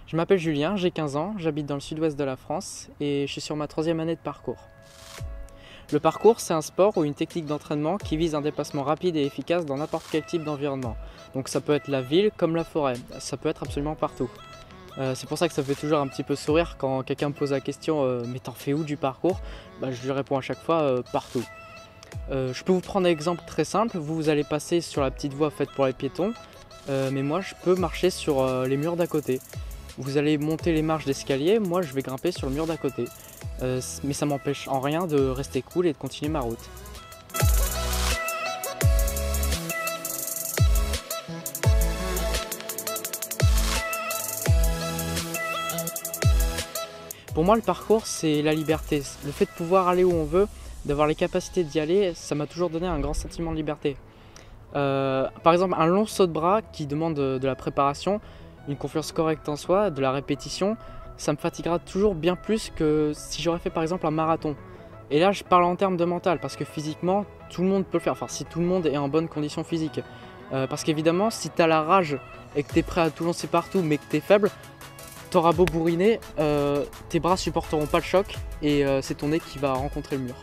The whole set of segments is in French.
Je m'appelle Julien, j'ai 15 ans, j'habite dans le sud-ouest de la France et je suis sur ma troisième année de parcours. Le parcours, c'est un sport ou une technique d'entraînement qui vise un déplacement rapide et efficace dans n'importe quel type d'environnement. Donc ça peut être la ville comme la forêt, ça peut être absolument partout. C'est pour ça que ça fait toujours un petit peu sourire quand quelqu'un me pose la question mais t'en fais où du parcours? Je lui réponds à chaque fois partout. Je peux vous prendre un exemple très simple, vous allez passer sur la petite voie faite pour les piétons, mais moi je peux marcher sur les murs d'à côté. Vous allez monter les marches d'escalier, moi je vais grimper sur le mur d'à côté. Mais ça m'empêche en rien de rester cool et de continuer ma route. Pour moi, le parcours, c'est la liberté. Le fait de pouvoir aller où on veut, d'avoir les capacités d'y aller, ça m'a toujours donné un grand sentiment de liberté. Par exemple, un long saut de bras qui demande de la préparation, une confiance correcte en soi, de la répétition, ça me fatiguera toujours bien plus que si j'aurais fait par exemple un marathon. Et là, je parle en termes de mental, parce que physiquement, tout le monde peut le faire. Enfin, si tout le monde est en bonne condition physique. Parce qu'évidemment, si tu as la rage et que tu es prêt à tout lancer partout, mais que tu es faible, t'auras beau bourriner, tes bras supporteront pas le choc et c'est ton nez qui va rencontrer le mur.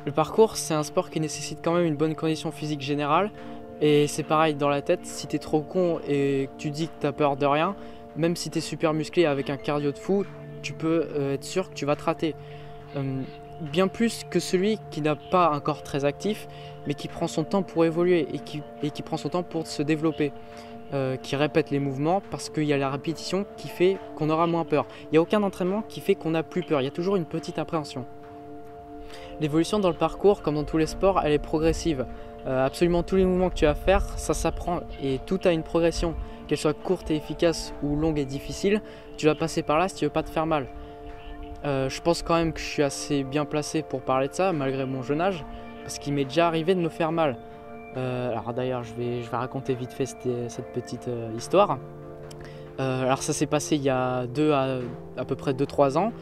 Le parcours, c'est un sport qui nécessite quand même une bonne condition physique générale. Et c'est pareil dans la tête, si t'es trop con et que tu dis que t'as peur de rien, même si t'es super musclé avec un cardio de fou, tu peux être sûr que tu vas te rater. Bien plus que celui qui n'a pas un corps très actif, mais qui prend son temps pour évoluer et qui prend son temps pour se développer. Qui répète les mouvements parce qu'il y a la répétition qui fait qu'on aura moins peur. Il n'y a aucun entraînement qui fait qu'on n'a plus peur, il y a toujours une petite appréhension. L'évolution dans le parcours, comme dans tous les sports, elle est progressive. Absolument tous les mouvements que tu vas faire, ça s'apprend et tout a une progression. Qu'elle soit courte et efficace ou longue et difficile, tu vas passer par là si tu veux pas te faire mal. Je pense quand même que je suis assez bien placé pour parler de ça, malgré mon jeune âge, parce qu'il m'est déjà arrivé de me faire mal. Alors d'ailleurs, je vais raconter vite fait cette petite histoire. Alors ça s'est passé il y a à peu près 2-3 ans.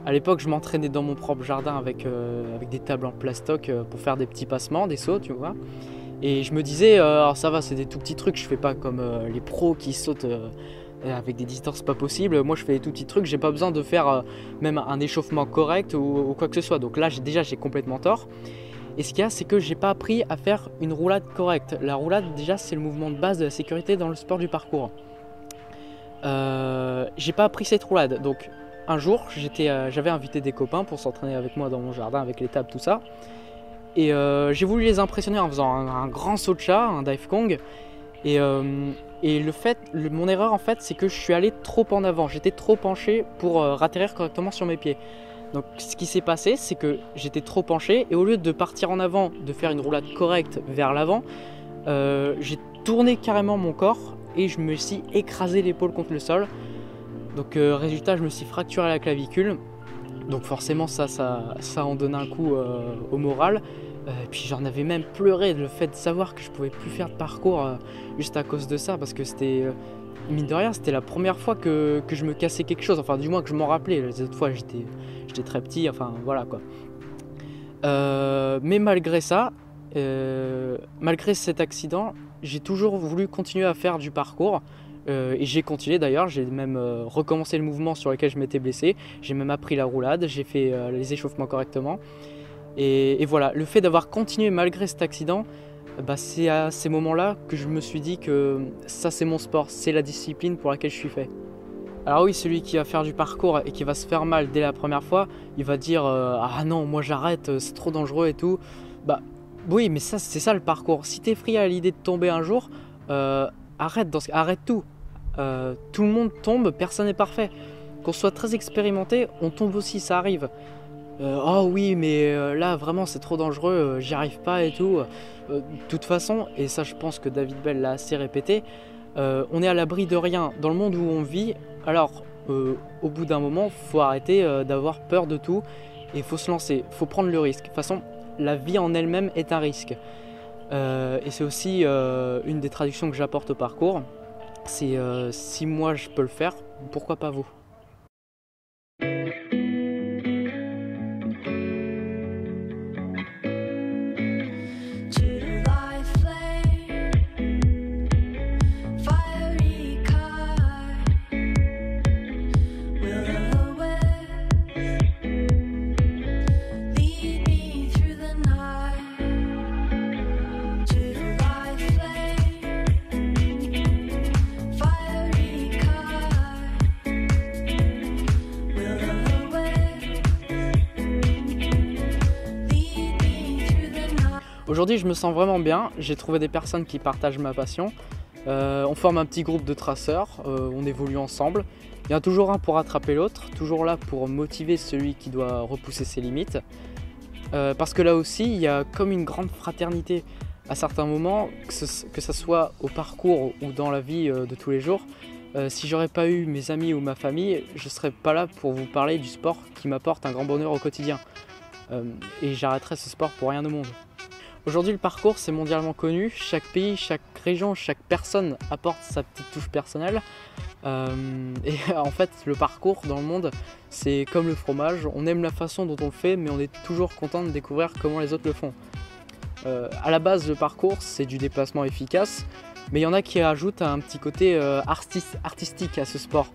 À l'époque, je m'entraînais dans mon propre jardin avec des tables en plastoc pour faire des petits passements, des sauts, tu vois. Et je me disais, alors ça va, c'est des tout petits trucs, je fais pas comme les pros qui sautent avec des distances pas possibles. Moi, je fais des tout petits trucs, j'ai pas besoin de faire même un échauffement correct ou quoi que ce soit. Donc là, j'ai complètement tort. Et ce qu'il y a, c'est que j'ai pas appris à faire une roulade correcte. La roulade, déjà, c'est le mouvement de base de la sécurité dans le sport du parcours. J'ai pas appris cette roulade, donc un jour j'avais invité des copains pour s'entraîner avec moi dans mon jardin avec les tables, tout ça, et j'ai voulu les impressionner en faisant un grand saut de chat, un dive kong, et mon erreur en fait, c'est que je suis allé trop en avant, j'étais trop penché pour atterrir correctement sur mes pieds. Donc ce qui s'est passé, c'est que j'étais trop penché et au lieu de partir en avant, de faire une roulade correcte vers l'avant, j'ai tourné carrément mon corps et je me suis écrasé l'épaule contre le sol. Donc résultat, je me suis fracturé la clavicule. Donc forcément ça en donne un coup au moral. Et puis j'en avais même pleuré, le fait de savoir que je pouvais plus faire de parcours juste à cause de ça, parce que c'était mine de rien, c'était la première fois que je me cassais quelque chose, enfin du moins que je m'en rappelais. Les autres fois j'étais très petit, enfin voilà quoi. Mais malgré ça, malgré cet accident, j'ai toujours voulu continuer à faire du parcours. Et j'ai continué d'ailleurs, j'ai même recommencé le mouvement sur lequel je m'étais blessé. J'ai même appris la roulade, j'ai fait les échauffements correctement. Et voilà, le fait d'avoir continué malgré cet accident, c'est à ces moments-là que je me suis dit que ça c'est mon sport, c'est la discipline pour laquelle je suis fait. Alors oui, celui qui va faire du parcours et qui va se faire mal dès la première fois, il va dire ah non, moi j'arrête, c'est trop dangereux et tout. Bah oui, mais ça c'est ça le parcours. Si t'es friand à l'idée de tomber un jour, arrête tout. Tout le monde tombe, personne n'est parfait. Qu'on soit très expérimenté, on tombe aussi, ça arrive. Oh oui, mais là vraiment c'est trop dangereux, j'y arrive pas et tout. De toute façon, et ça je pense que David Bell l'a assez répété, on est à l'abri de rien dans le monde où on vit. Alors au bout d'un moment, faut arrêter d'avoir peur de tout et faut se lancer, faut prendre le risque. De toute façon, la vie en elle-même est un risque. Et c'est aussi une des traductions que j'apporte au parcours. C'est si moi je peux le faire, pourquoi pas vous? Tu Aujourd'hui, je me sens vraiment bien. J'ai trouvé des personnes qui partagent ma passion. On forme un petit groupe de traceurs, on évolue ensemble. Il y en a toujours un pour attraper l'autre, toujours là pour motiver celui qui doit repousser ses limites. Parce que là aussi, il y a comme une grande fraternité à certains moments, que ce soit au parcours ou dans la vie de tous les jours. Si j'aurais pas eu mes amis ou ma famille, je serais pas là pour vous parler du sport qui m'apporte un grand bonheur au quotidien. Et j'arrêterais ce sport pour rien au monde. Aujourd'hui, le parcours, c'est mondialement connu. Chaque pays, chaque région, chaque personne apporte sa petite touche personnelle. Et en fait, le parcours dans le monde, c'est comme le fromage. On aime la façon dont on le fait, mais on est toujours content de découvrir comment les autres le font. À la base, le parcours, c'est du déplacement efficace. Mais il y en a qui rajoutent un petit côté artistique à ce sport,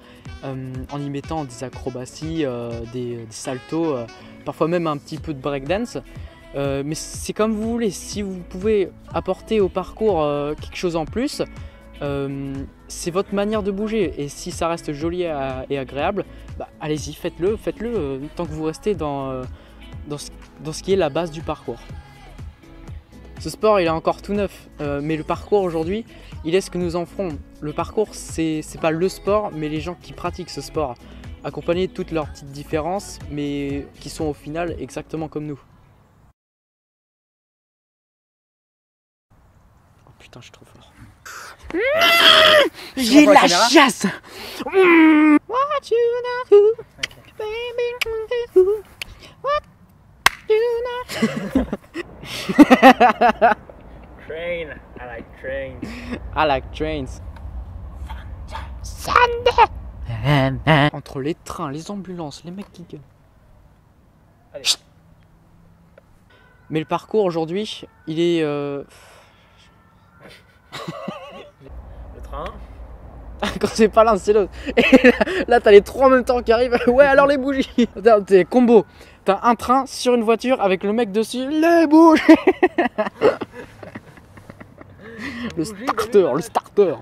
en y mettant des acrobaties, des saltos, parfois même un petit peu de breakdance. Mais c'est comme vous voulez, si vous pouvez apporter au parcours quelque chose en plus, c'est votre manière de bouger. Et si ça reste joli et agréable, bah, allez-y, faites-le, tant que vous restez dans ce qui est la base du parcours. Ce sport il est encore tout neuf, mais le parcours aujourd'hui, il est ce que nous en ferons. Le parcours c'est pas le sport, mais les gens qui pratiquent ce sport, accompagnés de toutes leurs petites différences, mais qui sont au final exactement comme nous. Oh putain, je suis trop fort. J'ai la chasse. What you know, baby, what you know. Train. I like trains. I like trains. Entre les trains, les ambulances, les mecs qui gueulent. Allez. Mais le parcours aujourd'hui, il est... Le train. Quand c'est pas l'un, c'est l'autre. Et là t'as les trois en même temps qui arrivent. Ouais, alors les bougies. T'es combo. T'as un train sur une voiture avec le mec dessus. Les bougies. Le starter.